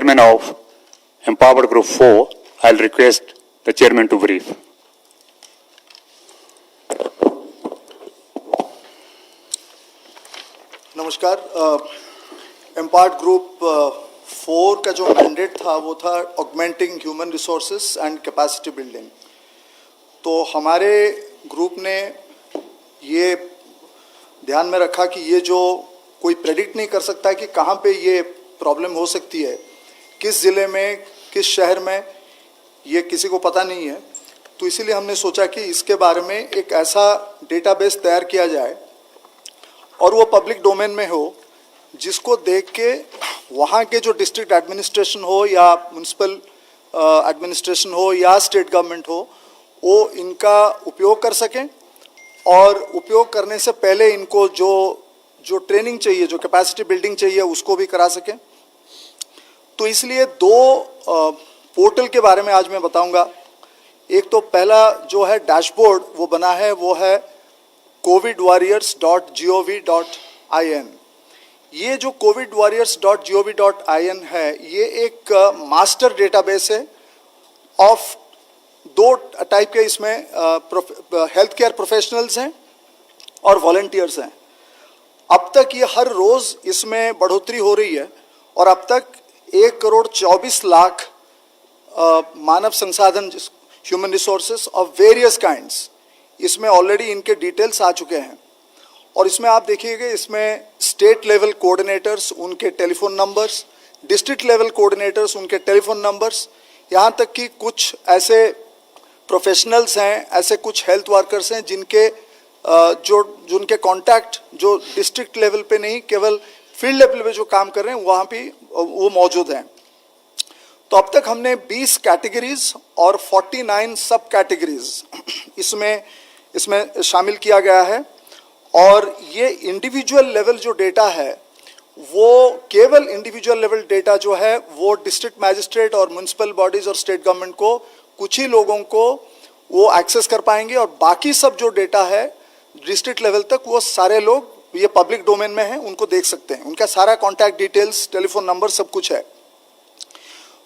chairman of Empowered Group 4, I'll request the chairman to brief. नमस्कार। Empowered group 4 का जो mandate था वो था augmenting human resources and capacity building. तो हमारे ग्रुप ने ये ध्यान में रखा कि ये जो कोई प्रेडिक्ट नहीं कर सकता है कि कहाँ पे ये प्रॉब्लम हो सकती है, किस ज़िले में, किस शहर में, ये किसी को पता नहीं है। तो इसीलिए हमने सोचा कि इसके बारे में एक ऐसा डेटाबेस तैयार किया जाए और वो पब्लिक डोमेन में हो, जिसको देख के वहाँ के जो डिस्ट्रिक्ट एडमिनिस्ट्रेशन हो या म्यूनसिपल एडमिनिस्ट्रेशन हो या स्टेट गवर्नमेंट हो, वो इनका उपयोग कर सकें और उपयोग करने से पहले इनको जो ट्रेनिंग चाहिए, जो कैपेसिटी बिल्डिंग चाहिए, उसको भी करा सकें। तो इसलिए दो पोर्टल के बारे में आज मैं बताऊंगा। एक तो पहला जो है डैशबोर्ड वो बना है, वो है covidwarriors.gov.in। ये जो covidwarriors.gov.in है, ये एक मास्टर डेटाबेस है ऑफ दो टाइप के। इसमें हेल्थ केयर प्रोफेशनल्स हैं और वॉलंटियर्स हैं। अब तक ये हर रोज़ इसमें बढ़ोतरी हो रही है और अब तक 1,24,00,000 मानव संसाधन, human resources of various kinds, इसमें ऑलरेडी इनके डिटेल्स आ चुके हैं। और इसमें आप देखिएगा, इसमें स्टेट लेवल कोऑर्डिनेटर्स, उनके telephone numbers, district level coordinators, उनके टेलीफोन नंबर्स, यहाँ तक कि कुछ ऐसे प्रोफेशनल्स हैं, ऐसे कुछ हेल्थ वर्कर्स हैं जिनके कॉन्टैक्ट जो डिस्ट्रिक्ट लेवल पे नहीं, केवल फील्ड लेवल पे जो काम कर रहे हैं वहाँ पे वो मौजूद हैं। तो अब तक हमने 20 कैटेगरीज और 49 सब कैटेगरीज इसमें शामिल किया गया है। और ये इंडिविजुअल लेवल जो डेटा है, वो केवल इंडिविजुअल लेवल डेटा जो है वो डिस्ट्रिक्ट मैजिस्ट्रेट और म्यूनसिपल बॉडीज और स्टेट गवर्नमेंट को, कुछ ही लोगों को वो एक्सेस कर पाएंगे। और बाकी सब जो डेटा है डिस्ट्रिक्ट लेवल तक, वो सारे लोग ये पब्लिक डोमेन में हैं, उनको देख सकते हैं। उनका सारा कॉन्टैक्ट डिटेल्स, टेलीफोन नंबर, सब कुछ है।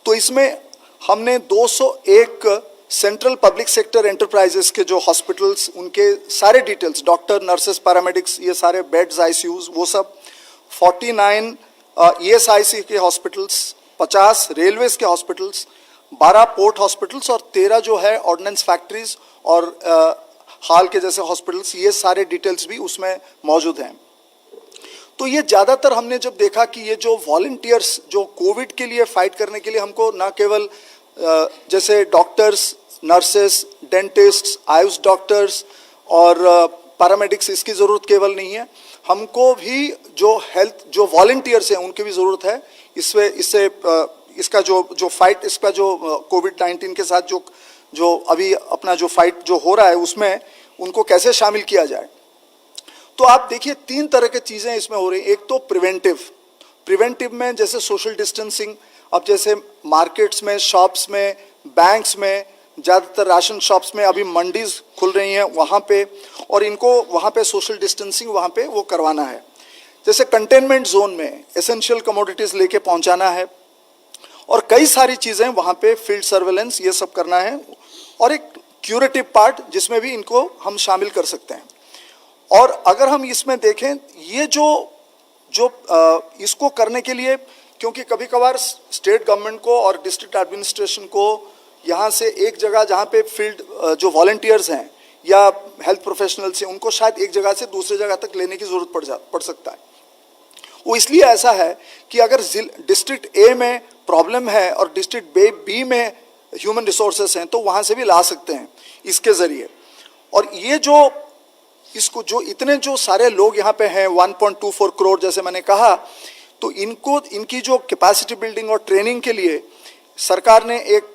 तो इसमें हमने 201 सेंट्रल पब्लिक सेक्टर एंटरप्राइजेस के जो हॉस्पिटल्स, उनके सारे डिटेल्स, डॉक्टर, नर्सेस, पैरामेडिक्स, ये सारे बेड्स, आईसीयूज, वो सब, 49 ESIC के हॉस्पिटल्स, 50 रेलवेज के हॉस्पिटल्स, 12 पोर्ट हॉस्पिटल्स और 13 जो है ऑर्डिनेंस फैक्ट्रीज और हाल के जैसे हॉस्पिटल्स, ये सारे डिटेल्स भी उसमें मौजूद हैं। तो ये ज़्यादातर हमने जब देखा कि ये जो वॉलंटियर्स जो कोविड के लिए फाइट करने के लिए, हमको ना केवल जैसे डॉक्टर्स, नर्सेस, डेंटिस्ट्स, आयुष डॉक्टर्स और पैरामेडिक्स, इसकी ज़रूरत केवल नहीं है, हमको भी जो हेल्थ जो वॉलंटियर्स हैं उनकी भी ज़रूरत है। इसका जो फाइट, इसका जो कोविड-19 के साथ जो अभी अपना जो फाइट जो हो रहा है, उसमें उनको कैसे शामिल किया जाए। तो आप देखिए 3 तरह की चीज़ें इसमें हो रही हैं। एक तो प्रिवेंटिव में जैसे सोशल डिस्टेंसिंग, अब जैसे मार्केट्स में, शॉप्स में, बैंक्स में, ज़्यादातर राशन शॉप्स में, अभी मंडीज खुल रही हैं वहाँ पे, और इनको वहाँ पे सोशल डिस्टेंसिंग वहाँ पे वो करवाना है। जैसे कंटेनमेंट जोन में एसेंशियल कमोडिटीज़ लेके पहुँचाना है और कई सारी चीज़ें वहाँ पे, फील्ड सर्वेलेंस, ये सब करना है। और एक क्यूरेटिव पार्ट जिसमें भी इनको हम शामिल कर सकते हैं। और अगर हम इसमें देखें, ये जो इसको करने के लिए, क्योंकि कभी कभार स्टेट गवर्नमेंट को और डिस्ट्रिक्ट एडमिनिस्ट्रेशन को यहाँ से एक जगह जहाँ पे फील्ड जो वॉलंटियर्स हैं या हेल्थ प्रोफेशनल्स हैं, उनको शायद एक जगह से दूसरी जगह तक लेने की ज़रूरत पड़ सकता है। वो इसलिए ऐसा है कि अगर डिस्ट्रिक्ट ए में प्रॉब्लम है और डिस्ट्रिक्ट बी में ह्यूमन रिसोर्सेस हैं, तो वहाँ से भी ला सकते हैं इसके ज़रिए। और ये जो इतने जो सारे लोग यहाँ पे हैं, 1.24 करोड़ जैसे मैंने कहा, तो इनकी जो कैपेसिटी बिल्डिंग और ट्रेनिंग के लिए सरकार ने एक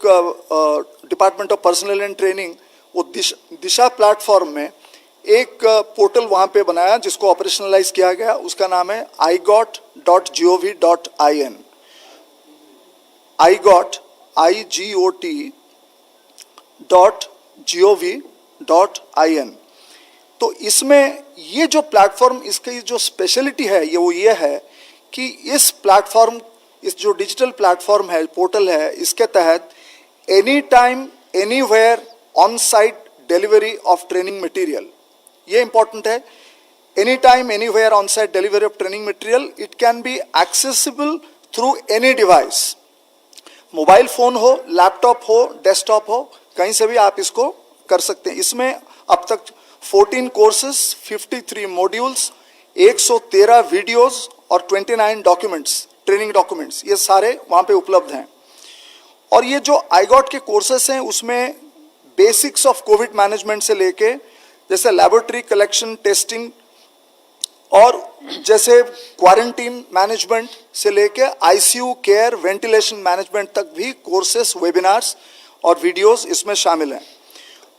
department of personal and training, वो दिशा प्लेटफॉर्म में एक पोर्टल वहाँ पे बनाया जिसको ऑपरेशनलाइज किया गया। उसका नाम है igot.gov.in। igot.gov.in। तो इसमें ये जो प्लेटफॉर्म, इसकी जो स्पेशलिटी है ये है कि इस प्लेटफॉर्म इस जो डिजिटल प्लेटफॉर्म है, पोर्टल है, इसके तहत any time anywhere on site delivery of training material, ये इंपॉर्टेंट है। Any time anywhere on site delivery of training material, it can be accessible through any device, mobile phone हो, laptop हो, desktop हो, कहीं से भी आप इसको कर सकते हैं। इसमें अब तक 14 कोर्सेज, 53 मॉड्यूल्स, 113 वीडियोस और 29 डॉक्यूमेंट्स, ट्रेनिंग डॉक्यूमेंट्स, ये सारे वहाँ पे उपलब्ध हैं। और ये जो आईगॉट के कोर्सेस हैं उसमें बेसिक्स ऑफ कोविड मैनेजमेंट से लेके जैसे लैबोरेटरी कलेक्शन टेस्टिंग और जैसे क्वारंटीन मैनेजमेंट से लेके आईसीयू केयर वेंटिलेशन मैनेजमेंट तक भी कोर्सेस, वेबिनार्स और वीडियोस इसमें शामिल हैं।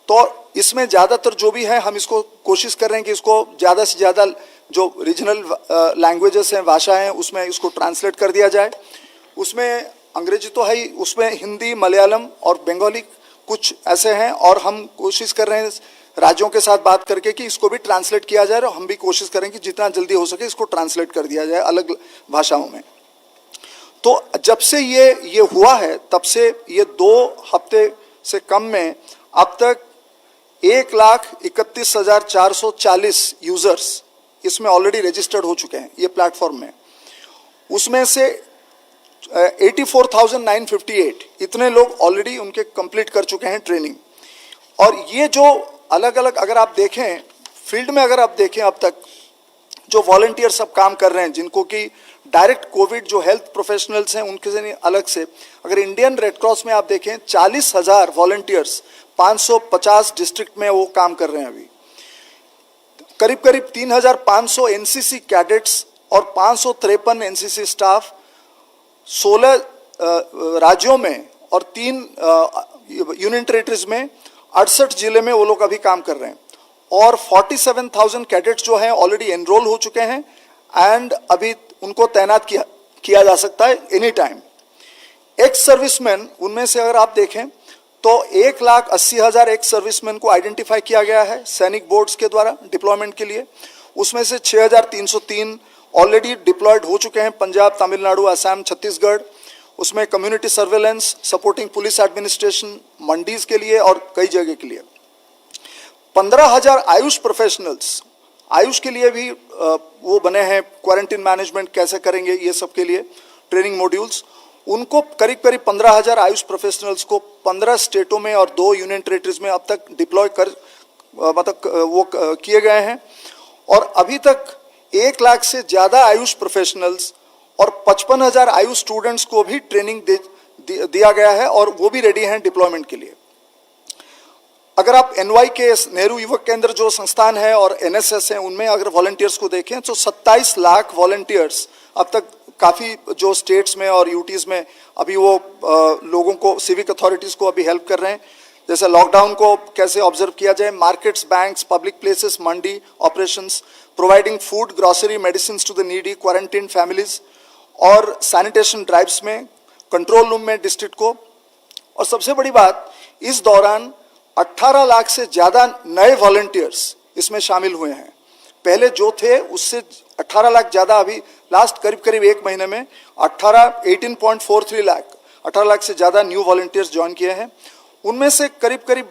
तो इसमें ज़्यादातर जो भी है हम इसको कोशिश कर रहे हैं कि इसको ज़्यादा से ज़्यादा जो रीजनल लैंग्वेजेस हैं, भाषा हैं, उसमें इसको ट्रांसलेट कर दिया जाए। उसमें अंग्रेजी तो है ही, उसमें हिंदी, मलयालम और बंगाली कुछ ऐसे हैं और हम कोशिश कर रहे हैं राज्यों के साथ बात करके कि इसको भी ट्रांसलेट किया जाए और हम भी कोशिश करें कि जितना जल्दी हो सके इसको ट्रांसलेट कर दिया जाए अलग भाषाओं में। तो जब से ये हुआ है तब से ये 2 हफ्ते से कम में अब तक 1,31,440 यूजर्स इसमें ऑलरेडी रजिस्टर्ड हो चुके हैं ये प्लेटफॉर्म में। उसमें से 84,958 इतने लोग ऑलरेडी उनके कंप्लीट कर चुके हैं ट्रेनिंग। और ये जो अलग अलग अगर आप देखें फील्ड में, अगर आप देखें अब तक जो वॉलंटियर सब काम कर रहे हैं, जिनको कि डायरेक्ट कोविड जो हेल्थ प्रोफेशनल्स हैं उनके से अलग से, अगर इंडियन रेड क्रॉस में आप देखें 40,000 वॉलंटियर्स 550 डिस्ट्रिक्ट में वो काम कर रहे हैं। अभी करीब करीब 3,500 एनसीसी कैडेट्स और 553 एनसीसी स्टाफ 16 राज्यों में और 3 यूनियन टेरिटरीज में 68 जिले में वो लोग अभी काम कर रहे हैं। और 47,000 कैडेट्स जो हैं ऑलरेडी एनरोल हो चुके हैं एंड अभी उनको तैनात किया जा सकता है एनी टाइम। एक्स सर्विसमैन, उनमें से अगर आप देखें तो 1,80,000 एक्स सर्विसमैन को आइडेंटिफाई किया गया है सैनिक बोर्ड्स के द्वारा डिप्लॉयमेंट के लिए। उसमें से 6,303 ऑलरेडी डिप्लॉयड हो चुके हैं पंजाब, तमिलनाडु, असम, छत्तीसगढ़। उसमें community surveillance, supporting police administration, mandis के लिए और कई जगह के लिए। 15,000 आयुष प्रोफेशनल्स, आयुष के लिए भी वो बने हैं, क्वारंटीन मैनेजमेंट कैसे करेंगे ये सब के लिए ट्रेनिंग मॉड्यूल्स। उनको करीब करीब 15,000 आयुष प्रोफेशनल्स को 15 स्टेटों में और 2 यूनियन टेरिटरीज में अब तक डिप्लॉय कर वो किए गए हैं। और अभी तक 1 लाख से ज़्यादा आयुष प्रोफेशनल्स और 55,000 आयुष स्टूडेंट्स को भी ट्रेनिंग दिया गया है और वो भी रेडी हैं डिप्लॉयमेंट के लिए। अगर आप NYKS नेहरू युवक केंद्र जो संस्थान है और NSS है, उनमें अगर वॉलंटियर्स को देखें तो 27 लाख वॉलंटियर्स अब तक काफ़ी जो स्टेट्स में और यूटीज़ में अभी वो लोगों को, सिविक अथॉरिटीज़ को अभी हेल्प कर रहे हैं। जैसे लॉकडाउन को कैसे ऑब्जर्व किया जाए, markets, banks, public places, mandi operations, providing food, grocery, medicine to the needy, quarantine families और सैनिटेशन ड्राइव्स में, कंट्रोल रूम में डिस्ट्रिक्ट को। और सबसे बड़ी बात, इस दौरान 18 लाख से ज़्यादा नए वॉलंटियर्स इसमें शामिल हुए हैं। पहले जो थे उससे 18 लाख ज़्यादा, अभी लास्ट करीब करीब 1 महीने में 18.43 लाख, 18 लाख से ज़्यादा न्यू वॉलंटियर्स ज्वाइन किए हैं। उनमें से करीब करीब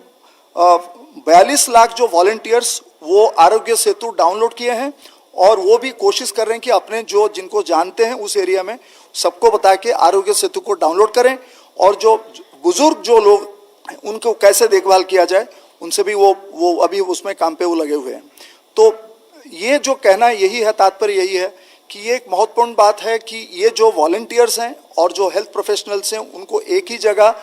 42 लाख जो वॉलंटियर्स वो आरोग्य सेतु डाउनलोड किए हैं और वो भी कोशिश कर रहे हैं कि अपने जो जिनको जानते हैं उस एरिया में सबको बता के आरोग्य सेतु को डाउनलोड करें। और जो बुजुर्ग जो लोग उनको कैसे देखभाल किया जाए, उनसे भी वो अभी उसमें काम पे वो लगे हुए हैं। तो ये जो कहना यही है, तात्पर्य यही है कि ये एक महत्वपूर्ण बात है कि ये जो वॉलंटियर्स हैं और जो हेल्थ प्रोफेशनल्स हैं उनको एक ही जगह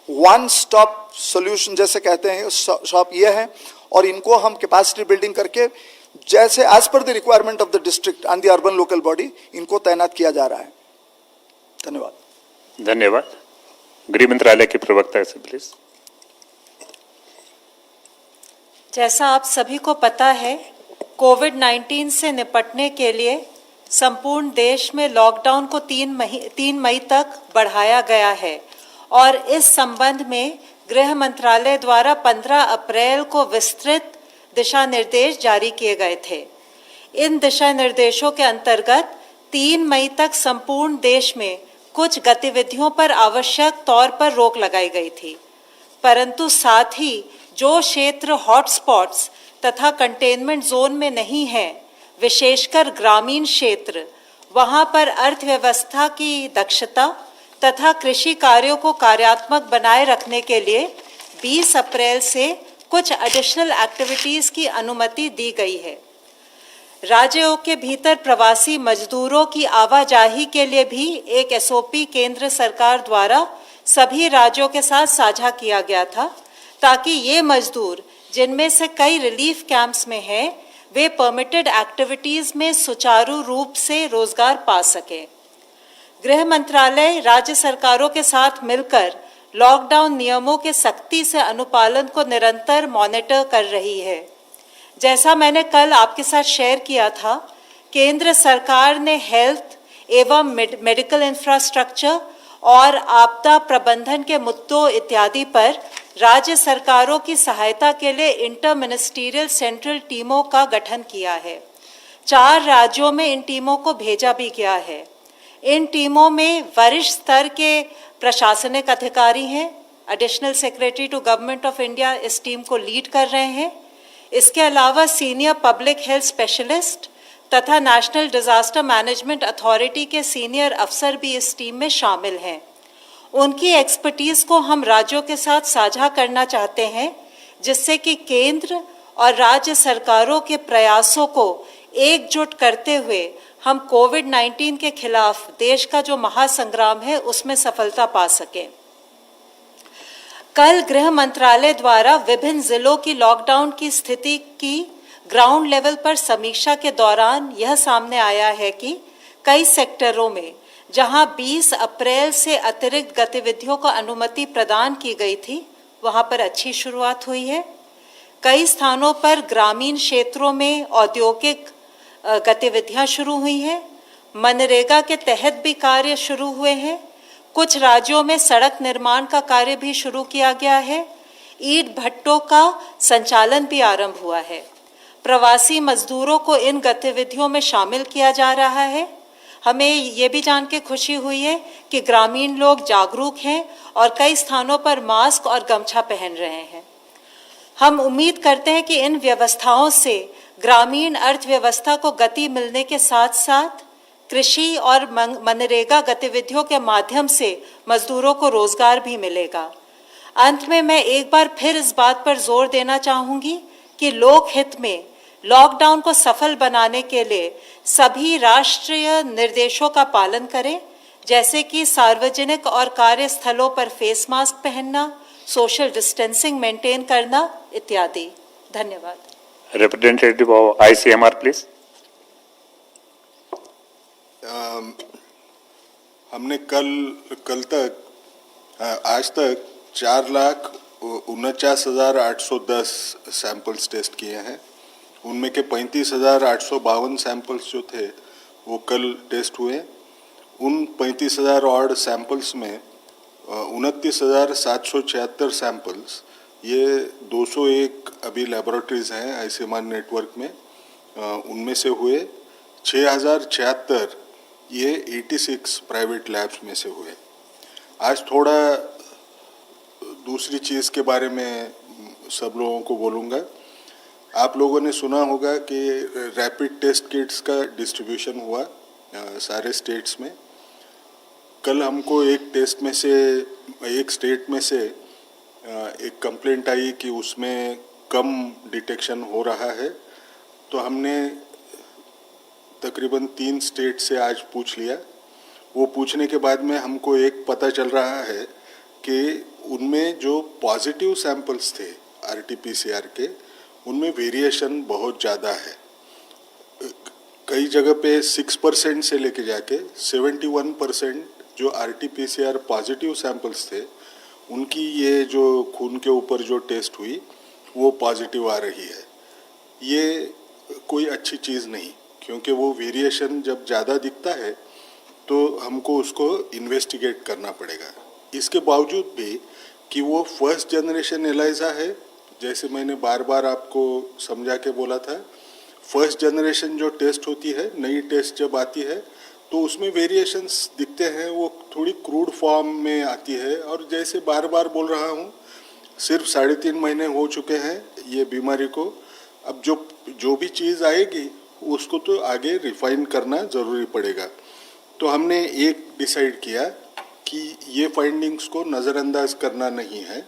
वन स्टॉप सॉल्यूशन जैसे कहते हैं शॉप ये है। और इनको हम कैपेसिटी बिल्डिंग करके जैसे as per the requirement of the district and the urban local body इनको तैनात किया जा रहा है। धन्यवाद। धन्यवाद। गृह मंत्रालय के प्रवक्ता से प्लीज। जैसा आप सभी को पता है, कोविड-19 से निपटने के लिए संपूर्ण देश में लॉकडाउन को 3 मई तक बढ़ाया गया है और इस संबंध में गृह मंत्रालय द्वारा 15 अप्रैल को विस्तृत दिशा निर्देश जारी किए गए थे। इन दिशा निर्देशों के अंतर्गत 3 मई तक संपूर्ण देश में कुछ गतिविधियों पर आवश्यक तौर पर रोक लगाई गई थी, परंतु साथ ही जो क्षेत्र हॉटस्पॉट्स तथा कंटेनमेंट जोन में नहीं है, विशेषकर ग्रामीण क्षेत्र, वहां पर अर्थव्यवस्था की दक्षता तथा कृषि कार्यों को कार्यात्मक बनाए रखने के लिए 20 अप्रैल से कुछ एडिशनल एक्टिविटीज की अनुमति दी गई है। राज्यों के भीतर प्रवासी मजदूरों की आवाजाही के लिए भी एक एसओपी केंद्र सरकार द्वारा सभी राज्यों के साथ साझा किया गया था, ताकि ये मजदूर, जिनमें से कई रिलीफ कैंप्स में हैं, वे परमिटेड एक्टिविटीज में सुचारू रूप से रोजगार पा सकें। गृह मंत्रालय राज्य सरकारों के साथ मिलकर लॉकडाउन नियमों के सख्ती से अनुपालन को निरंतर मॉनिटर कर रही है। जैसा मैंने कल आपके साथ शेयर किया था, केंद्र सरकार ने हेल्थ एवं मेडिकल इंफ्रास्ट्रक्चर और आपदा प्रबंधन के मुद्दों इत्यादि पर राज्य सरकारों की सहायता के लिए इंटर मिनिस्ट्रियल सेंट्रल टीमों का गठन किया है। 4 राज्यों में इन टीमों को भेजा भी गया है। इन टीमों में वरिष्ठ स्तर के प्रशासनिक अधिकारी हैं। Additional secretary to government of India इस टीम को लीड कर रहे हैं। इसके अलावा सीनियर पब्लिक हेल्थ स्पेशलिस्ट तथा नेशनल डिजास्टर मैनेजमेंट अथॉरिटी के सीनियर अफसर भी इस टीम में शामिल हैं। उनकी एक्सपर्टीज को हम राज्यों के साथ साझा करना चाहते हैं, जिससे कि केंद्र और राज्य सरकारों के प्रयासों को एकजुट करते हुए हम कोविड-19 के खिलाफ देश का जो महासंग्राम है उसमें सफलता पा सकें। कल गृह मंत्रालय द्वारा विभिन्न जिलों की लॉकडाउन की स्थिति की ग्राउंड लेवल पर समीक्षा के दौरान यह सामने आया है कि कई सेक्टरों में जहां 20 अप्रैल से अतिरिक्त गतिविधियों को अनुमति प्रदान की गई थी, वहां पर अच्छी शुरुआत हुई है। कई स्थानों पर ग्रामीण क्षेत्रों में औद्योगिक गतिविधियां शुरू हुई हैं। मनरेगा के तहत भी कार्य शुरू हुए हैं। कुछ राज्यों में सड़क निर्माण का कार्य भी शुरू किया गया है। ईंट भट्टों का संचालन भी आरंभ हुआ है। प्रवासी मजदूरों को इन गतिविधियों में शामिल किया जा रहा है। हमें ये भी जान के खुशी हुई है कि ग्रामीण लोग जागरूक हैं और कई स्थानों पर मास्क और गमछा पहन रहे हैं। हम उम्मीद करते हैं कि इन व्यवस्थाओं से ग्रामीण अर्थव्यवस्था को गति मिलने के साथ साथ कृषि और मनरेगा गतिविधियों के माध्यम से मजदूरों को रोजगार भी मिलेगा। अंत में मैं एक बार फिर इस बात पर जोर देना चाहूंगी कि लोक हित में लॉकडाउन को सफल बनाने के लिए सभी राष्ट्रीय निर्देशों का पालन करें, जैसे कि सार्वजनिक और कार्यस्थलों पर फेस मास्क पहनना, सोशल डिस्टेंसिंग मेंटेन करना इत्यादि। धन्यवाद। Representative of ICMR, please. हमने कल तक आज तक 4,49,810 सैंपल्स टेस्ट किए हैं। उनमें के 35,852 सैंपल्स जो थे वो कल टेस्ट हुए। उन 35,000 ऑड सैंपल्स में 29,776 सैंपल्स, ये 201 अभी लेबोरेटरीज हैं आईसीएमआर नेटवर्क में, उनमें से हुए। 6,076 ये 86 प्राइवेट लैब्स में से हुए। आज थोड़ा दूसरी चीज़ के बारे में सब लोगों को बोलूँगा। आप लोगों ने सुना होगा कि रैपिड टेस्ट किट्स का डिस्ट्रीब्यूशन हुआ सारे स्टेट्स में। कल हमको एक स्टेट में से एक कंप्लेंट आई कि उसमें कम डिटेक्शन हो रहा है, तो हमने तकरीबन 3 स्टेट से आज पूछ लिया। वो पूछने के बाद में हमको एक पता चल रहा है कि उनमें जो पॉजिटिव सैंपल्स थे आरटीपीसीआर के, उनमें वेरिएशन बहुत ज़्यादा है। कई जगह पे 6% से लेके जाके 71% जो आरटीपीसीआर पॉजिटिव सैंपल्स थे, उनकी ये जो खून के ऊपर जो टेस्ट हुई वो पॉजिटिव आ रही है। ये कोई अच्छी चीज़ नहीं, क्योंकि वो वेरिएशन जब ज़्यादा दिखता है तो हमको उसको इन्वेस्टिगेट करना पड़ेगा। इसके बावजूद भी कि वो फर्स्ट जनरेशन एलाइजा है, जैसे मैंने बार बार आपको समझा के बोला था, फर्स्ट जनरेशन जो टेस्ट होती है, नई टेस्ट जब आती है तो उसमें वेरिएशंस दिखते हैं, वो थोड़ी क्रूड फॉर्म में आती है। और जैसे बार बार बोल रहा हूँ, सिर्फ 3.5 महीने हो चुके हैं ये बीमारी को। अब जो भी चीज़ आएगी उसको तो आगे रिफाइन करना ज़रूरी पड़ेगा। तो हमने एक डिसाइड किया कि ये फाइंडिंग्स को नज़रअंदाज करना नहीं है।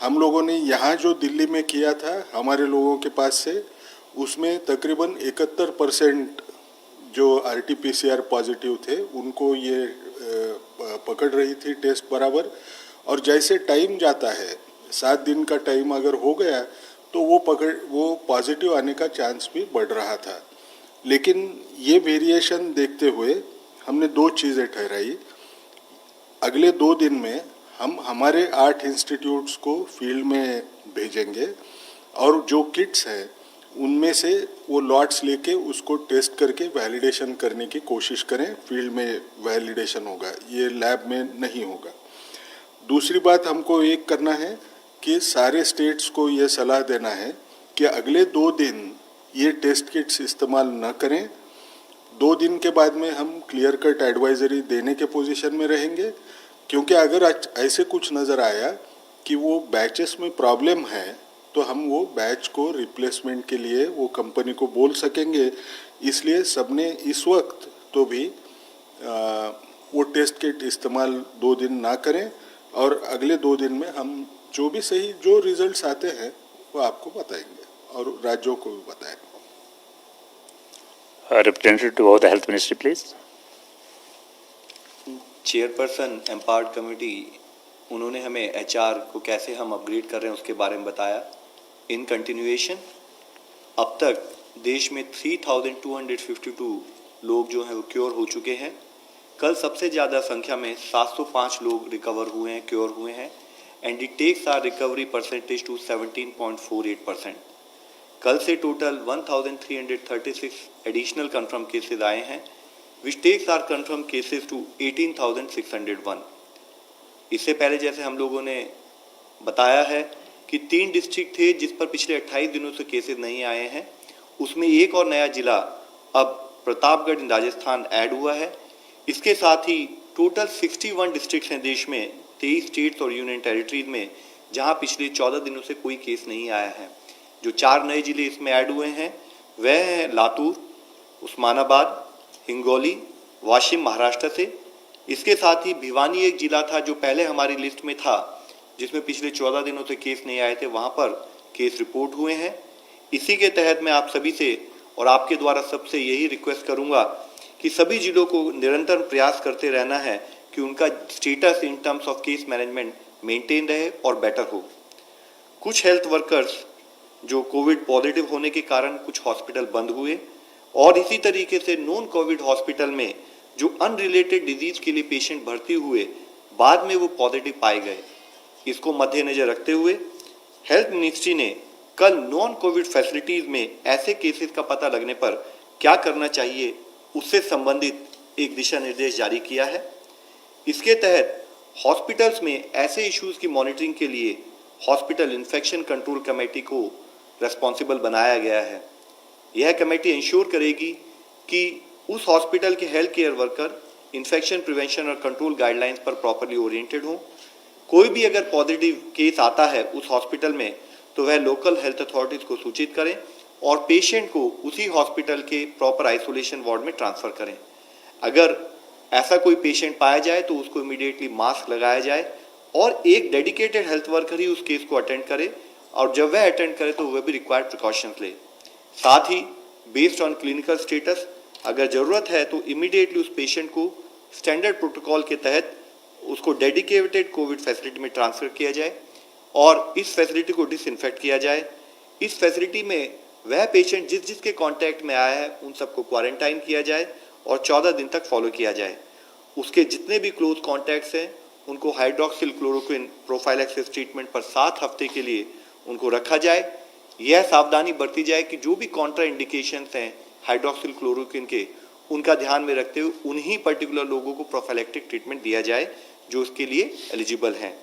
हम लोगों ने यहाँ जो दिल्ली में किया था हमारे लोगों के पास से, उसमें तकरीबन 71% जो RT-PCR पॉजिटिव थे उनको ये पकड़ रही थी टेस्ट बराबर। और जैसे टाइम जाता है, 7 दिन का टाइम अगर हो गया तो वो पॉजिटिव आने का चांस भी बढ़ रहा था। लेकिन ये वेरिएशन देखते हुए हमने 2 चीज़ें ठहराई। अगले 2 दिन में हम हमारे 8 इंस्टीट्यूट्स को फील्ड में भेजेंगे और जो किट्स हैं उनमें से वो लॉट्स लेके उसको टेस्ट करके वैलिडेशन करने की कोशिश करें। फील्ड में वैलिडेशन होगा, ये लैब में नहीं होगा। दूसरी बात हमको एक करना है कि सारे स्टेट्स को ये सलाह देना है कि अगले 2 दिन ये टेस्ट किट्स इस्तेमाल न करें। 2 दिन के बाद में हम क्लियर कट एडवाइजरी देने के पोजीशन में रहेंगे, क्योंकि अगर ऐसे कुछ नज़र आया कि वो बैचेस में प्रॉब्लम है तो हम वो बैच को रिप्लेसमेंट के लिए वो कंपनी को बोल सकेंगे। इसलिए सबने इस वक्त तो भी वो टेस्ट किट इस्तेमाल 2 दिन ना करें और अगले 2 दिन में हम जो भी सही जो रिजल्ट्स आते हैं वो आपको बताएंगे और राज्यों को भी बताएंगे। Representative to the Health Ministry, please. Chairperson empowered committee, उन्होंने हमें HR को कैसे हम अपग्रेड कर रहे हैं उसके बारे में बताया। इन कंटिन्यूएशन अब तक देश में 3252 लोग जो हैं वो क्योर हो चुके हैं। कल सबसे ज़्यादा संख्या में 705 लोग रिकवर हुए हैं, क्योर हुए हैं, and it takes our recovery percentage to 17.48%। कल से टोटल 1336 एडिशनल कंफर्म केसेस आए हैं, which takes our confirm cases to 18,601। इससे पहले जैसे हम लोगों ने बताया है कि 3 डिस्ट्रिक्ट थे जिस पर पिछले 28 दिनों से केसेस नहीं आए हैं, उसमें एक और नया जिला अब प्रतापगढ़ राजस्थान ऐड हुआ है। इसके साथ ही टोटल 61 डिस्ट्रिक्ट्स हैं देश में, 23 स्टेट्स और यूनियन टेरिटरीज में, जहां पिछले 14 दिनों से कोई केस नहीं आया है। जो 4 नए जिले इसमें ऐड हुए हैं वह हैं लातूर, उस्मानाबाद, हिंगोली, वाशिम महाराष्ट्र से। इसके साथ ही भिवानी एक जिला था जो पहले हमारी लिस्ट में था, जिसमें पिछले 14 दिनों से केस नहीं आए थे, वहां पर केस रिपोर्ट हुए हैं। इसी के तहत मैं आप सभी से और आपके द्वारा सबसे यही रिक्वेस्ट करूंगा कि सभी जिलों को निरंतर प्रयास करते रहना है कि उनका status in terms of case management maintain रहे और बेटर हो। कुछ हेल्थ वर्कर्स जो कोविड पॉजिटिव होने के कारण कुछ हॉस्पिटल बंद हुए और इसी तरीके से नॉन कोविड हॉस्पिटल में जो अनरिलेटेड डिजीज के लिए पेशेंट भर्ती हुए, बाद में वो पॉजिटिव पाए गए। इसको मद्देनजर रखते हुए हेल्थ मिनिस्ट्री ने कल नॉन कोविड फैसिलिटीज में ऐसे केसेस का पता लगने पर क्या करना चाहिए उससे संबंधित एक दिशा निर्देश जारी किया है। इसके तहत हॉस्पिटल्स में ऐसे इश्यूज की मॉनिटरिंग के लिए हॉस्पिटल इन्फेक्शन कंट्रोल कमेटी को रेस्पॉन्सिबल बनाया गया है। यह कमेटी इंश्योर करेगी कि उस हॉस्पिटल के health care worker infection prevention और कंट्रोल गाइडलाइंस पर प्रॉपर्ली ओरिएंटेड हों। कोई भी अगर पॉजिटिव केस आता है उस हॉस्पिटल में तो वह लोकल हेल्थ अथॉरिटीज को सूचित करें और पेशेंट को उसी हॉस्पिटल के प्रॉपर आइसोलेशन वार्ड में ट्रांसफर करें। अगर ऐसा कोई पेशेंट पाया जाए तो उसको इमीडिएटली मास्क लगाया जाए और एक डेडिकेटेड हेल्थ वर्कर ही उस केस को अटेंड करे, और जब वह अटेंड करे तो वह भी रिक्वायर्ड प्रिकॉशंस ले। साथ ही बेस्ड ऑन क्लिनिकल स्टेटस अगर जरूरत है तो इमीडिएटली उस पेशेंट को स्टैंडर्ड प्रोटोकॉल के तहत उसको डेडिकेटेड कोविड फैसिलिटी में ट्रांसफर किया जाए और इस फैसिलिटी को डिसइंफेक्ट किया जाए। इस फैसिलिटी में वह पेशेंट जिसके कांटेक्ट में आया है उन सबको क्वारंटाइन किया जाए और 14 दिन तक फॉलो किया जाए। उसके जितने भी क्लोज कॉन्टैक्ट्स हैं उनको हाइड्रोक्सिल क्लोरोक्विन प्रोफाइलैक्सिस ट्रीटमेंट पर 7 हफ्ते के लिए उनको रखा जाए। यह सावधानी बरती जाए कि जो भी कॉन्ट्रा इंडिकेशंस हैं हाइड्रोक्सिल क्लोरोक्विन के, उनका ध्यान में रखते हुए उन्हीं पर्टिकुलर लोगों को प्रोफाइलैक्टिक ट्रीटमेंट दिया जाए जो उसके लिए एलिजिबल हैं।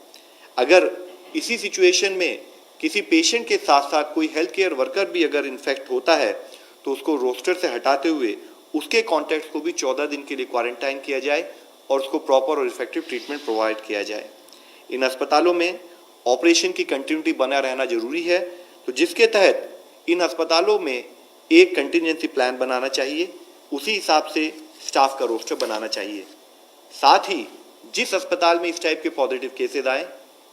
अगर इसी सिचुएशन में किसी पेशेंट के साथ साथ कोई हेल्थ केयर वर्कर भी अगर इन्फेक्ट होता है तो उसको रोस्टर से हटाते हुए उसके कॉन्टैक्ट को भी 14 दिन के लिए क्वारंटाइन किया जाए और उसको प्रॉपर और इफेक्टिव ट्रीटमेंट प्रोवाइड किया जाए। इन अस्पतालों में ऑपरेशन की कंटिन्यूटी बना रहना जरूरी है, तो जिसके तहत इन अस्पतालों में एक कंटिजेंसी प्लान बनाना चाहिए, उसी हिसाब से स्टाफ का रोस्टर बनाना चाहिए। साथ ही जिस अस्पताल में इस टाइप के पॉजिटिव केसेस आए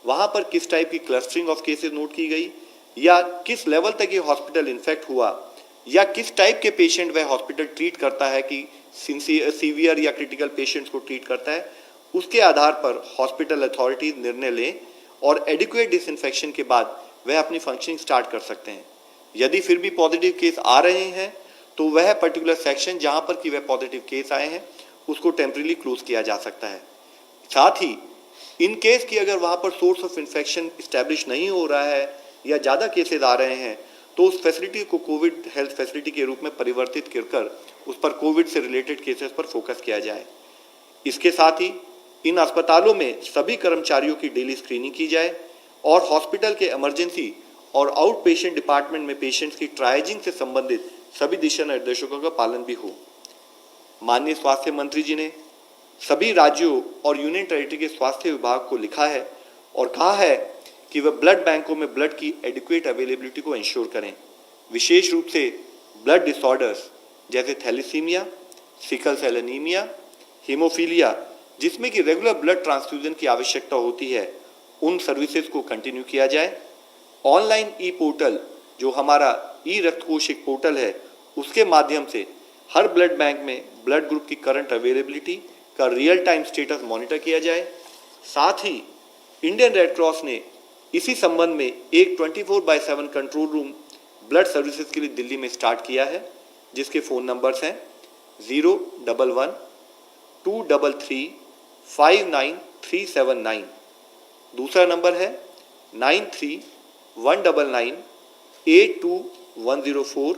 वहां पर किस टाइप की क्लस्टरिंग ऑफ केसेस नोट की गई, या किस लेवल तक ये हॉस्पिटल इन्फेक्ट हुआ, या किस टाइप के पेशेंट वह हॉस्पिटल ट्रीट करता है कि सीवियर या क्रिटिकल पेशेंट्स को ट्रीट करता है, उसके आधार पर हॉस्पिटल अथॉरिटीज निर्णय लें और एडिक्वेट डिसइंफेक्शन के बाद वह अपनी फंक्शनिंग स्टार्ट कर सकते हैं। यदि फिर भी पॉजिटिव केस आ रहे हैं तो वह पर्टिकुलर सेक्शन जहां पर कि वह पॉजिटिव केस आए हैं उसको टेम्परेरी क्लोज किया जा सकता है। साथ ही इन केस की अगर वहां पर सोर्स ऑफ इन्फेक्शन इस्टेब्लिश नहीं हो रहा है या ज़्यादा केसेस आ रहे हैं तो उस फैसिलिटी को कोविड हेल्थ फैसिलिटी के रूप में परिवर्तित कर उस पर कोविड से रिलेटेड केसेस पर फोकस किया जाए। इसके साथ ही इन अस्पतालों में सभी कर्मचारियों की डेली स्क्रीनिंग की जाए और हॉस्पिटल के इमरजेंसी और आउट पेशेंट डिपार्टमेंट में पेशेंट्स की ट्रायजिंग से संबंधित सभी दिशा निर्देशों का पालन भी हो। माननीय स्वास्थ्य मंत्री जी ने सभी राज्यों और यूनियन टेरिटरी के स्वास्थ्य विभाग को लिखा है और कहा है कि वह ब्लड बैंकों में ब्लड की एडिक्वेट अवेलेबिलिटी को इंश्योर करें, विशेष रूप से ब्लड डिसऑर्डर्स जैसे thalassaemia, sickle cell anaemia, haemophilia, जिसमें कि रेगुलर ब्लड ट्रांसफ्यूजन की आवश्यकता होती है, उन सर्विसेज को कंटिन्यू किया जाए। ऑनलाइन ई पोर्टल जो हमारा ई रक्तकोश एक पोर्टल है, उसके माध्यम से हर ब्लड बैंक में ब्लड ग्रुप की करंट अवेलेबिलिटी का रियल टाइम स्टेटस मॉनिटर किया जाए। साथ ही इंडियन रेड क्रॉस ने इसी संबंध में एक 24/7 कंट्रोल रूम ब्लड सर्विसेज के लिए दिल्ली में स्टार्ट किया है, जिसके फ़ोन नंबर्स हैं 011 233 59379। दूसरा नंबर है 93 199 82104।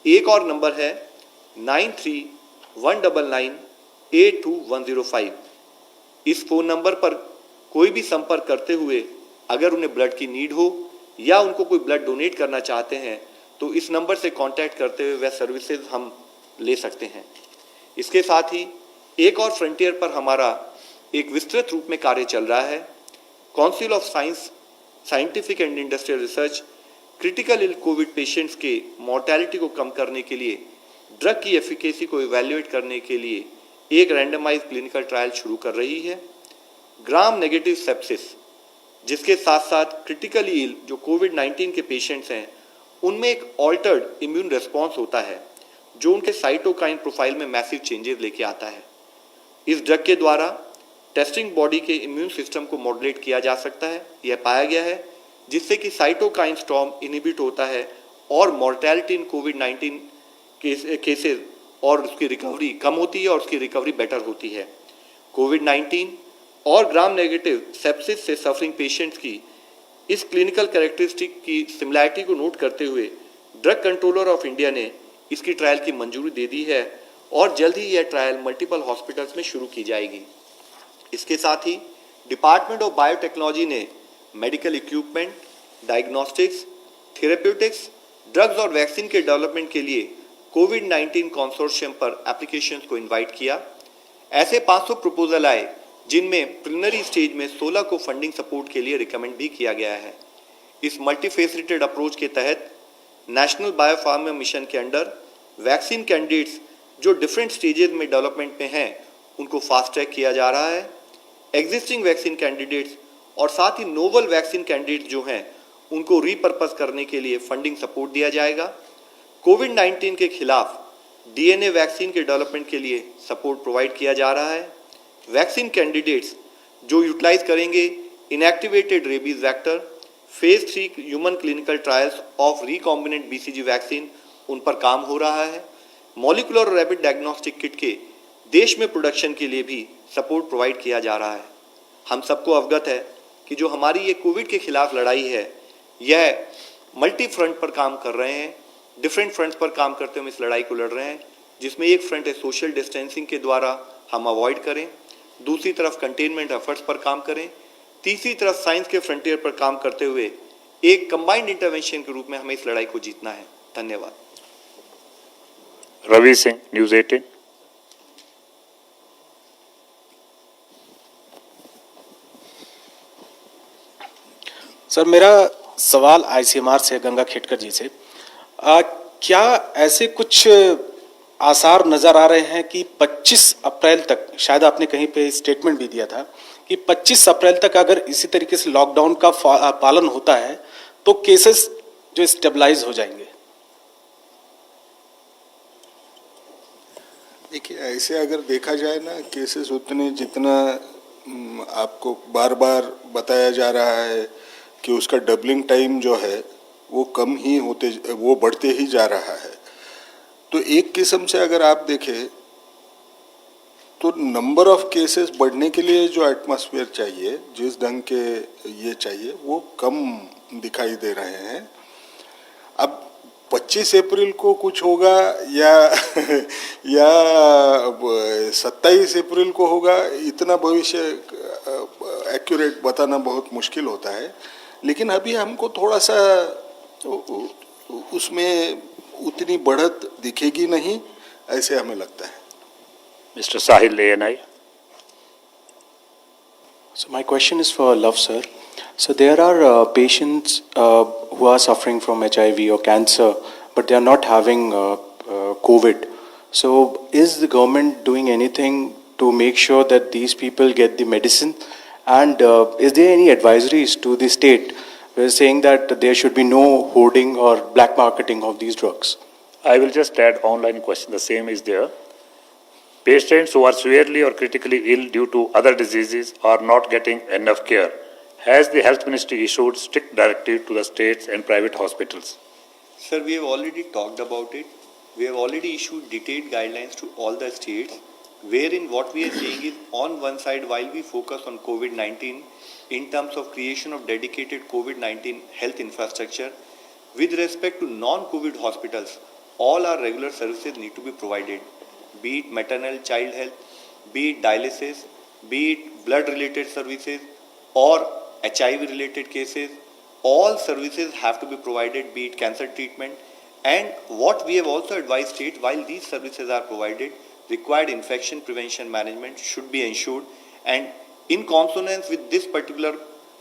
एक और नंबर है 93 199 82105। इस फोन नंबर पर कोई भी संपर्क करते हुए अगर उन्हें ब्लड की नीड हो या उनको कोई ब्लड डोनेट करना चाहते हैं तो इस नंबर से कांटेक्ट करते हुए वह सर्विसेज हम ले सकते हैं। इसके साथ ही एक और फ्रंटियर पर हमारा एक विस्तृत रूप में कार्य चल रहा है। Council of science, scientific and industrial research critical ill covid patients के मॉर्टेलिटी को कम करने के लिए ड्रग की एफिकेसी को इवैल्यूएट करने के लिए एक रैंडमाइज क्लिनिकल ट्रायल शुरू कर रही है। ग्राम नेगेटिव सेप्सिस, जिसके साथ साथ क्रिटिकली इल जो कोविड-19 के पेशेंट्स हैं उनमें एक ऑल्टर्ड इम्यून रिस्पॉन्स होता है जो उनके साइटोकाइन प्रोफाइल में मैसिव चेंजेस लेके आता है। इस ड्रग के द्वारा टेस्टिंग बॉडी के इम्यून सिस्टम को मॉड्यूलेट किया जा सकता है, यह पाया गया है, जिससे कि साइटोकाइन स्टॉर्म इनहिबिट होता है और मॉर्टेलिटी इन कोविड-19 केसेस और उसकी रिकवरी कम होती है और उसकी रिकवरी बेटर होती है। कोविड-19 और ग्राम नेगेटिव सेप्सिस से सफरिंग पेशेंट्स की इस क्लिनिकल कैरेक्टरिस्टिक की सिमिलैरिटी को नोट करते हुए ड्रग कंट्रोलर ऑफ इंडिया ने इसकी ट्रायल की मंजूरी दे दी है और जल्द ही यह ट्रायल मल्टीपल हॉस्पिटल्स में शुरू की जाएगी। इसके साथ ही डिपार्टमेंट ऑफ बायोटेक्नोलॉजी ने medical equipment, diagnostics, therapeutics, drugs और वैक्सीन के डेवलपमेंट के लिए कोविड-19 कंसोर्शियम पर एप्लीकेशंस को इनवाइट किया। ऐसे 500 प्रपोजल आए जिनमें प्रिलिमिनरी स्टेज में 16 को फंडिंग सपोर्ट के लिए रिकमेंड भी किया गया है। इस मल्टीफेसिटेड अप्रोच के तहत नेशनल बायोफार्मा मिशन के अंडर वैक्सीन कैंडिडेट्स जो डिफरेंट स्टेजेस में डेवलपमेंट में हैं उनको फास्ट ट्रैक किया जा रहा है। एग्जिस्टिंग वैक्सीन कैंडिडेट्स और साथ ही नोवल वैक्सीन कैंडिडेट्स जो हैं उनको रीपर्पस करने के लिए फंडिंग सपोर्ट दिया जाएगा। कोविड-19 के खिलाफ डीएनए वैक्सीन के डेवलपमेंट के लिए सपोर्ट प्रोवाइड किया जा रहा है। वैक्सीन कैंडिडेट्स जो यूटिलाइज करेंगे inactivated rabies vector, phase 3 human clinical trials of recombinant BCG vaccine, उन पर काम हो रहा है। मॉलिकुलर और रैपिड डायग्नोस्टिक किट के देश में प्रोडक्शन के लिए भी सपोर्ट प्रोवाइड किया जा रहा है। हम सबको अवगत है कि जो हमारी ये कोविड के खिलाफ लड़ाई है यह मल्टी फ्रंट पर काम कर रहे हैं, डिफरेंट फ्रंट्स पर काम करते हुए इस लड़ाई को लड़ रहे हैं, जिसमें एक फ्रंट है सोशल डिस्टेंसिंग के द्वारा हम अवॉइड करें, दूसरी तरफ कंटेनमेंट एफर्ट्स पर काम करें, तीसरी तरफ साइंस के फ्रंटियर पर काम करते हुए एक कंबाइंड इंटरवेंशन के रूप में हमें इस लड़ाई को जीतना है। धन्यवाद। Ravi Singh, News 18. सर मेरा सवाल आईसीएमआर से गंगा खेटकर जी से क्या ऐसे कुछ आसार नजर आ रहे हैं कि 25 अप्रैल तक, शायद आपने कहीं पे स्टेटमेंट भी दिया था कि 25 अप्रैल तक अगर इसी तरीके से लॉकडाउन का पालन होता है तो केसेस जो स्टेबलाइज हो जाएंगे? देखिए, ऐसे अगर देखा जाए ना, केसेस उतने जितना आपको बार बार बताया जा रहा है कि उसका डबलिंग टाइम जो है वो कम ही होते, वो बढ़ते ही जा रहा है। तो एक किस्म से अगर आप देखें तो नंबर ऑफ केसेस बढ़ने के लिए जो एटमॉस्फेयर चाहिए, जिस ढंग के ये चाहिए, वो कम दिखाई दे रहे हैं। अब 25 अप्रैल को कुछ होगा या 27 अप्रैल को होगा, इतना भविष्य एक्यूरेट बताना बहुत मुश्किल होता है। लेकिन अभी हमको थोड़ा सा उसमें उतनी बढ़त दिखेगी नहीं, ऐसे हमें लगता है। Mr. Sahil, ANI. So my question is for Love sir. So there are patients who are suffering from HIV or cancer, but they are not having COVID. So is the government doing anything to make sure that these people get the medicine? And is there any advisories to the state saying that there should be no hoarding or black marketing of these drugs? I will just add online question. The same is there. Patients who are severely or critically ill due to other diseases are not getting enough care. Has the Health Ministry issued strict directive to the states and private hospitals? Sir, we have already talked about it. We have already issued detailed guidelines to all the states, wherein what we are saying is, on one side, while we focus on COVID-19 in terms of creation of dedicated COVID-19 health infrastructure, with respect to non-COVID hospitals, all our regular services need to be provided, be it maternal child health, be it dialysis, be it blood-related services or HIV-related cases. All services have to be provided, be it cancer treatment. And what we have also advised states, while these services are provided, required infection prevention management should be ensured. And in consonance with this particular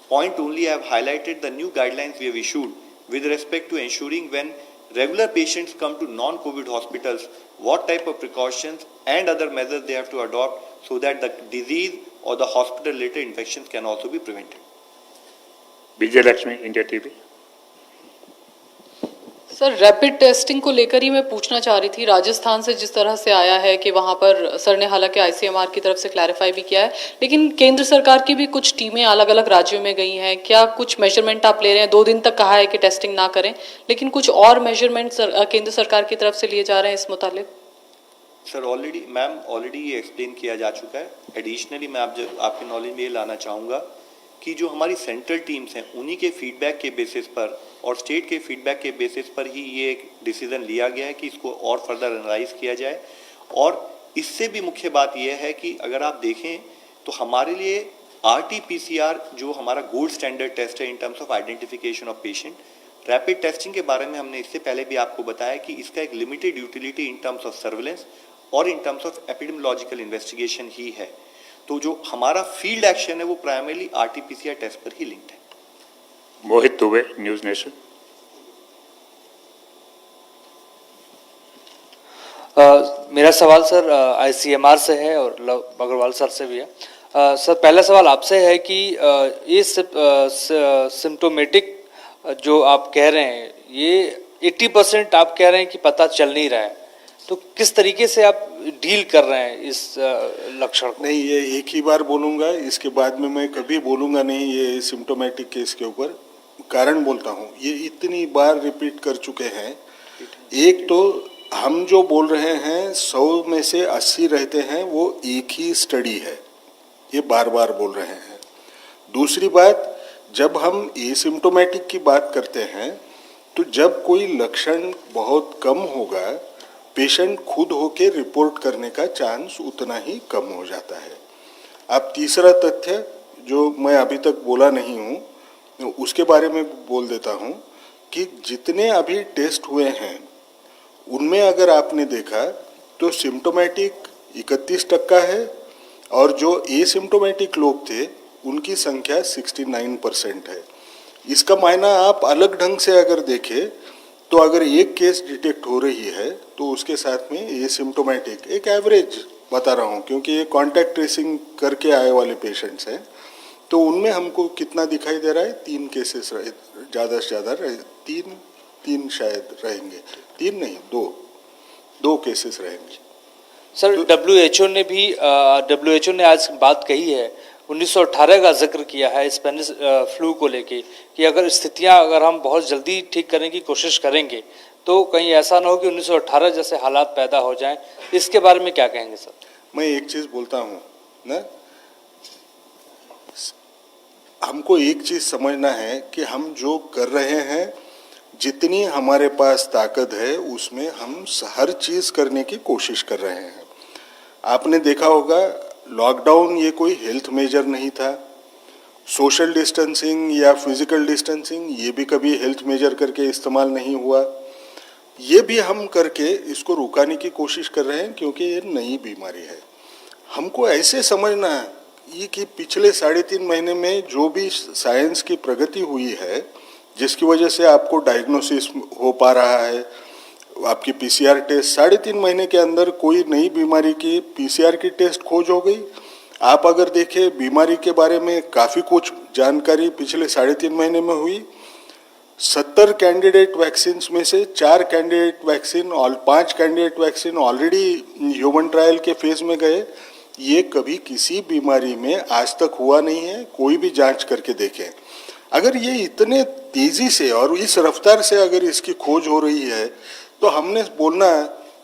point only, I have highlighted the new guidelines we have issued with respect to ensuring when regular patients come to non-COVID hospitals, what type of precautions and other measures they have to adopt so that the disease or the hospital-related infections can also be prevented. Vijay Lakshmi, India TV. Sir rapid testing को लेकर ही मैं पूछना चाह रही थी। राजस्थान से जिस तरह से आया है कि वहां पर सर ने हालांकि आईसीएमआर की तरफ से क्लैरिफाई भी किया है, लेकिन केंद्र सरकार की भी कुछ टीमें अलग अलग राज्यों में गई हैं। क्या कुछ मेजरमेंट आप ले रहे हैं? 2 दिन तक कहा है कि टेस्टिंग ना करें, लेकिन कुछ और मेजरमेंट केंद्र सरकार की तरफ से लिए जा रहे हैं इस मुतालिक? सर ऑलरेडी ये एक्सप्लेन किया जा चुका है। एडिशनली मैं आपके नॉलेज में ये लाना चाहूँगा कि जो हमारी सेंट्रल टीम्स हैं, उन्हीं के फीडबैक के बेसिस पर और स्टेट के फीडबैक के बेसिस पर ही ये एक डिसीजन लिया गया है कि इसको और फर्दर एनालाइज किया जाए। और इससे भी मुख्य बात यह है कि अगर आप देखें तो हमारे लिए RT-PCR जो हमारा गोल्ड स्टैंडर्ड टेस्ट है इन terms of identification of patient, rapid testing के बारे में हमने इससे पहले भी आपको बताया कि इसका एक limited utility in terms of surveillance और in terms of epidemiological investigation ही है। तो जो हमारा फील्ड एक्शन है वो प्राइमरली RT-PCR टेस्ट पर ही लिंक्ड है। Mohit Dubey, News Nation. मेरा सवाल सर आईसीएमआर से है और लव अग्रवाल सर से भी है। सर पहला सवाल आपसे है कि ये सिम्टोमेटिक जो आप कह रहे हैं, ये 80% आप कह रहे हैं कि पता चल नहीं रहा है, तो किस तरीके से आप डील कर रहे हैं इस लक्षण को? नहीं, ये एक ही बार बोलूँगा, इसके बाद में मैं कभी बोलूँगा नहीं ये सिम्टोमेटिक केस के ऊपर। कारण बोलता हूँ, ये इतनी बार रिपीट कर चुके हैं। एक तो हम जो बोल रहे हैं 100 में से 80 रहते हैं, वो एक ही स्टडी है, ये बार बार बोल रहे हैं। दूसरी बात, जब हम एसिम्टोमेटिक की बात करते हैं तो जब कोई लक्षण बहुत कम होगा, पेशेंट खुद होके रिपोर्ट करने का चांस उतना ही कम हो जाता है। अब तीसरा तथ्य जो मैं अभी तक बोला नहीं हूँ, उसके बारे में बोल देता हूँ कि जितने अभी टेस्ट हुए हैं उनमें अगर आपने देखा तो सिम्टोमेटिक 31% है और जो एसिम्टोमेटिक लोग थे उनकी संख्या 69% है। इसका मायना आप अलग ढंग से अगर देखें तो अगर एक केस डिटेक्ट हो रही है तो उसके साथ में एसिम्टोमेटिक, एक एवरेज बता रहा हूँ क्योंकि ये कॉन्टैक्ट ट्रेसिंग करके आए वाले पेशेंट्स हैं, तो उनमें हमको कितना दिखाई दे रहा है, 3 केसेस ज़्यादा से ज़्यादा तीन शायद रहेंगे, 3 नहीं 2 केसेस रहेंगे। सर WHO ने आज बात कही है, 1918 का जिक्र किया है स्पेनिश फ्लू को लेके कि अगर स्थितियां अगर हम बहुत जल्दी ठीक करने की कोशिश करेंगे तो कहीं ऐसा ना हो कि 1918 जैसे हालात पैदा हो जाएं। इसके बारे में क्या कहेंगे सर? मैं एक चीज़ बोलता हूँ ना, हमको एक चीज़ समझना है कि हम जो कर रहे हैं, जितनी हमारे पास ताकत है उसमें हम हर चीज़ करने की कोशिश कर रहे हैं। आपने देखा होगा लॉकडाउन ये कोई हेल्थ मेजर नहीं था, सोशल डिस्टेंसिंग या फिजिकल डिस्टेंसिंग ये भी कभी हेल्थ मेजर करके इस्तेमाल नहीं हुआ। ये भी हम करके इसको रुकाने की कोशिश कर रहे हैं क्योंकि ये नई बीमारी है। हमको ऐसे समझना है ये कि पिछले 3.5 महीने में जो भी साइंस की प्रगति हुई है, जिसकी वजह से आपको डायग्नोसिस हो पा रहा है, आपकी पीसीआर टेस्ट 3.5 महीने के अंदर कोई नई बीमारी की पीसीआर की टेस्ट खोज हो गई। आप अगर देखें बीमारी के बारे में काफ़ी कुछ जानकारी पिछले 3.5 महीने में हुई। 70 कैंडिडेट वैक्सीन में से 4 कैंडिडेट वैक्सीन और 5 candidate vaccine already human trial के फेज में गए। ये कभी किसी बीमारी में आज तक हुआ नहीं है, कोई भी जांच करके देखें। अगर ये इतने तेजी से और इस रफ्तार से अगर इसकी खोज हो रही है तो हमने बोलना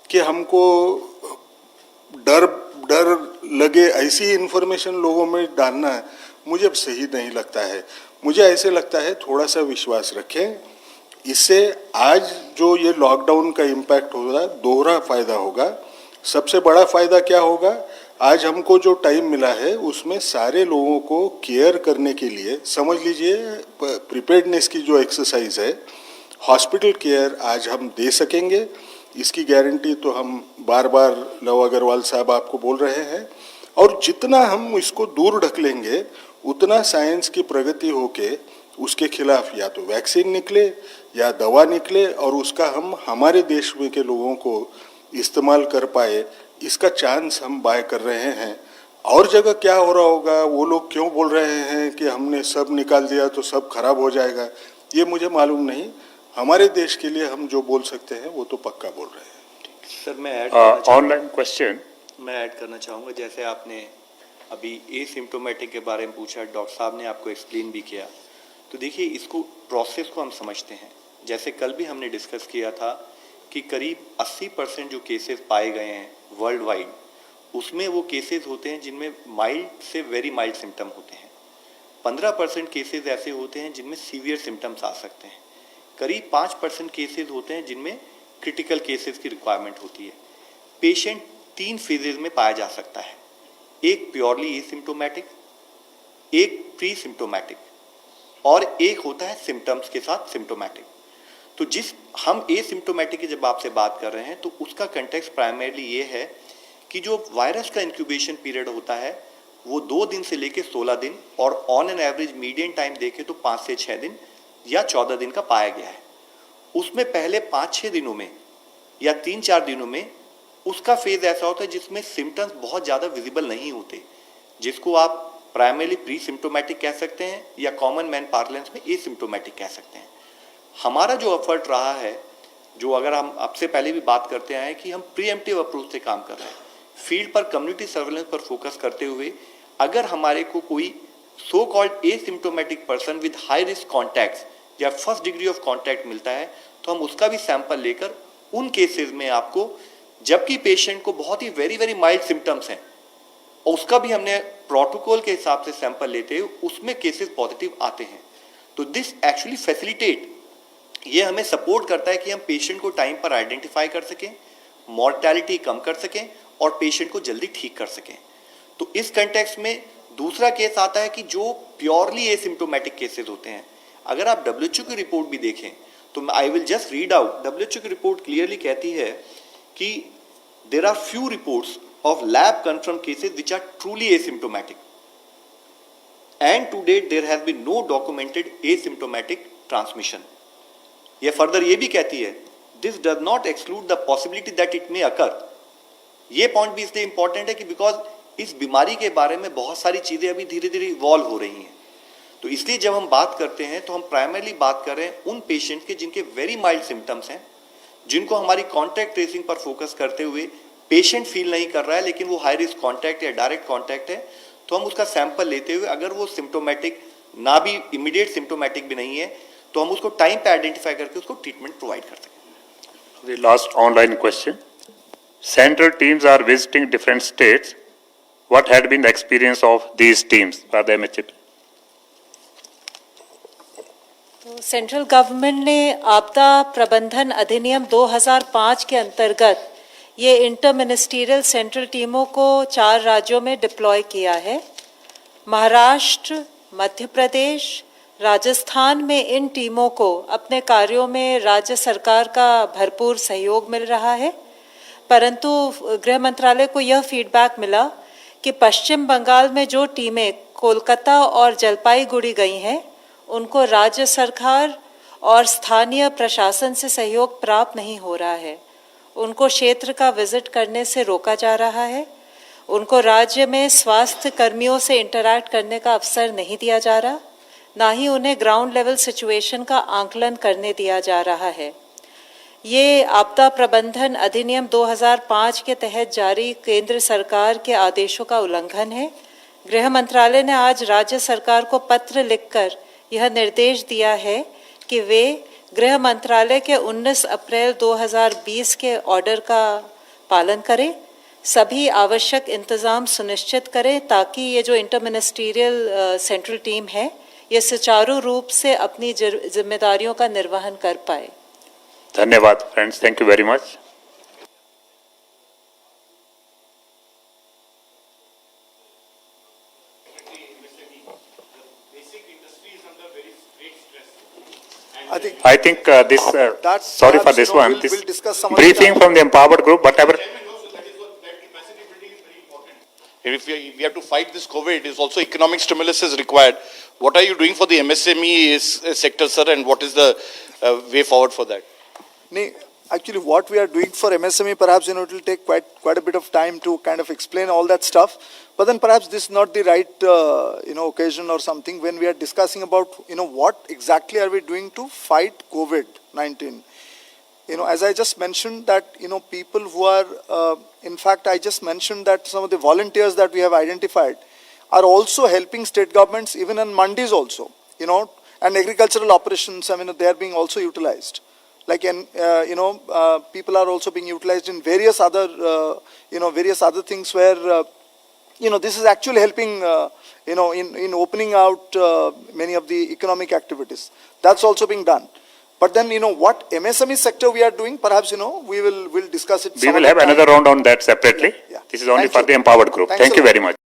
कि हमको डर लगे ऐसी इन्फॉर्मेशन लोगों में डालना मुझे सही नहीं लगता है। मुझे ऐसे लगता है थोड़ा सा विश्वास रखें, इससे आज जो ये लॉकडाउन का इम्पैक्ट होगा दोहरा फायदा होगा। सबसे बड़ा फायदा क्या होगा, आज हमको जो टाइम मिला है उसमें सारे लोगों को केयर करने के लिए, समझ लीजिए प्रिपेयर्डनेस की जो एक्सरसाइज है, हॉस्पिटल केयर आज हम दे सकेंगे। इसकी गारंटी तो हम बार बार लव अग्रवाल साहब आपको बोल रहे हैं। और जितना हम इसको दूर ढकेलेंगे उतना साइंस की प्रगति होके उसके खिलाफ या तो वैक्सीन निकले या दवा निकले और उसका हम हमारे देश में के लोगों को इस्तेमाल कर पाए, इसका चांस हम बाय कर रहे हैं। और जगह क्या हो रहा होगा, वो लोग क्यों बोल रहे हैं कि हमने सब निकाल दिया तो सब खराब हो जाएगा, ये मुझे मालूम नहीं। हमारे देश के लिए हम जो बोल सकते हैं वो तो पक्का बोल रहे हैं। सर मैं ऑनलाइन क्वेश्चन मैं ऐड करना चाहूँगा, जैसे आपने अभी एसिम्प्टोमेटिक के बारे में पूछा, डॉक्टर साहब ने आपको एक्सप्लेन भी किया, तो देखिए इसको प्रोसेस को हम समझते हैं। जैसे कल भी हमने डिस्कस किया था कि करीब 80% जो केसेस पाए गए हैं वर्ल्ड वाइड, उसमें वो केसेस होते हैं जिनमें माइल्ड से वेरी माइल्ड सिम्टम होते हैं। 15% केसेस ऐसे होते हैं जिनमें सीवियर सिम्टम्स आ सकते हैं। करीब 5% केसेस होते हैं जिनमें क्रिटिकल केसेस की रिक्वायरमेंट होती है। पेशेंट 3 फेजेज में पाया जा सकता है, एक प्योरली एसिम्प्टोमेटिक, एक प्री सिम्प्टोमेटिक और एक होता है सिम्टम्स के साथ सिम्प्टोमेटिक। तो जिस हम एसिम्प्टोमेटिक की जब आपसे बात कर रहे हैं तो उसका कंटेक्स्ट प्राइमरली ये है कि जो वायरस का इंक्यूबेशन पीरियड होता है वो 2 दिन से लेकर 16 दिन और on an average median time देखें तो 5 से 6 दिन या 14 दिन का पाया गया है। उसमें पहले 5-6 दिनों में या 3-4 दिनों में उसका फेज ऐसा होता है जिसमें सिम्टम्स बहुत ज़्यादा विजिबल नहीं होते, जिसको आप प्राइमरली प्री सिम्प्टोमेटिक कह सकते हैं या कॉमन मैन पार्लेंस में एसिम्प्टोमेटिक कह सकते हैं। हमारा जो एफर्ट रहा है, जो अगर हम आपसे पहले भी बात करते आए कि हम प्रीएम्प्टिव अप्रोच से काम कर रहे हैं, फील्ड पर कम्युनिटी सर्वेलेंस पर फोकस करते हुए अगर हमारे को कोई so called asymptomatic person with high risk contacts या फर्स्ट डिग्री ऑफ कॉन्टैक्ट मिलता है तो हम उसका भी सैंपल लेकर उन केसेस में आपको, जबकि पेशेंट को बहुत ही वेरी माइल्ड सिम्टम्स हैं, और उसका भी हमने प्रोटोकॉल के हिसाब से सैंपल लेते हुए उसमें केसेस पॉजिटिव आते हैं। तो दिस एक्चुअली फैसिलिटेट, ये हमें सपोर्ट करता है कि हम पेशेंट को टाइम पर आइडेंटिफाई कर सकें, मॉर्टेलिटी कम कर सकें और पेशेंट को जल्दी ठीक कर सकें। तो इस कंटेक्स्ट में दूसरा केस आता है कि जो प्योरली एसिम्प्टोमेटिक केसेस होते हैं, अगर आप WHO की रिपोर्ट भी देखें तो I will just read out, WHO की रिपोर्ट क्लियरली कहती है कि there are few reports of lab confirm cases which are truly asymptomatic, and to date there has been no documented asymptomatic transmission. यह further ये भी कहती है, this does not exclude the possibility that it may occur. ये point भी इसलिए important है कि बिकॉज इस बीमारी के बारे में बहुत सारी चीजें अभी धीरे धीरे इवॉल्व हो रही हैं, तो इसलिए जब हम बात करते हैं तो हम प्राइमरली बात कर रहे हैं उन पेशेंट के जिनके वेरी माइल्ड सिम्टम्स हैं, जिनको हमारी कॉन्टैक्ट ट्रेसिंग पर फोकस करते हुए पेशेंट फील नहीं कर रहा है लेकिन वो हाई रिस्क कॉन्टैक्ट या डायरेक्ट कॉन्टैक्ट है, तो हम उसका सैंपल लेते हुए अगर वो सिम्टोमेटिक ना भी इमीडिएट सिम्टोमेटिक भी नहीं है तो हम उसको टाइम पे आइडेंटिफाई करके उसको ट्रीटमेंट प्रोवाइड कर सकें। The last online question. Central teams are visiting different states. What had been the experience of these teams for the MHP? तो सेंट्रल गवर्नमेंट ने आपदा प्रबंधन अधिनियम 2005 के अंतर्गत ये इंटर मिनिस्ट्रियल सेंट्रल टीमों को 4 राज्यों में डिप्लॉय किया है। महाराष्ट्र, मध्य प्रदेश, राजस्थान में इन टीमों को अपने कार्यों में राज्य सरकार का भरपूर सहयोग मिल रहा है, परंतु गृह मंत्रालय को यह फीडबैक मिला कि पश्चिम बंगाल में जो टीमें कोलकाता और जलपाईगुड़ी गई हैं, उनको राज्य सरकार और स्थानीय प्रशासन से सहयोग प्राप्त नहीं हो रहा है। उनको क्षेत्र का विजिट करने से रोका जा रहा है, उनको राज्य में स्वास्थ्य कर्मियों से इंटरैक्ट करने का अवसर नहीं दिया जा रहा, ना ही उन्हें ग्राउंड लेवल सिचुएशन का आकलन करने दिया जा रहा है। ये आपदा प्रबंधन अधिनियम 2005 के तहत जारी केंद्र सरकार के आदेशों का उल्लंघन है। गृह मंत्रालय ने आज राज्य सरकार को पत्र लिखकर यह निर्देश दिया है कि वे गृह मंत्रालय के 19 अप्रैल 2020 के ऑर्डर का पालन करें, सभी आवश्यक इंतजाम सुनिश्चित करें ताकि ये जो इंटर मिनिस्ट्रियल सेंट्रल टीम है ये सुचारू रूप से अपनी जिम्मेदारियों का निर्वहन कर पाए। धन्यवाद friends, thank you very much. I think this, That's sorry for perhaps, this you know, one, we'll- this we'll discuss some other briefing time. from the empowered group, whatever. If we have to fight this COVID, is also economic stimulus is required. What are you doing for the MSME sector, sir, and what is the way forward for that? Nee, actually what we are doing for MSME, perhaps, it will take quite a bit of time to kind of explain all that stuff. But then perhaps this is not the right, occasion or something when we are discussing about, what exactly are we doing to fight COVID-19. As I just mentioned that, people who are, in fact, I just mentioned that some of the volunteers that we have identified are also helping state governments, even in mandis also, and agricultural operations, they are being also utilized. Like, people are also being utilized in various other, various other things where, this is actually helping, in opening out many of the economic activities. That's also being done. But then, what MSME sector we are doing, perhaps, we'll discuss it. We will have another round on that separately. Yeah. This is only Thank for you. the empowered group. Thanks Thank a you lot. very much.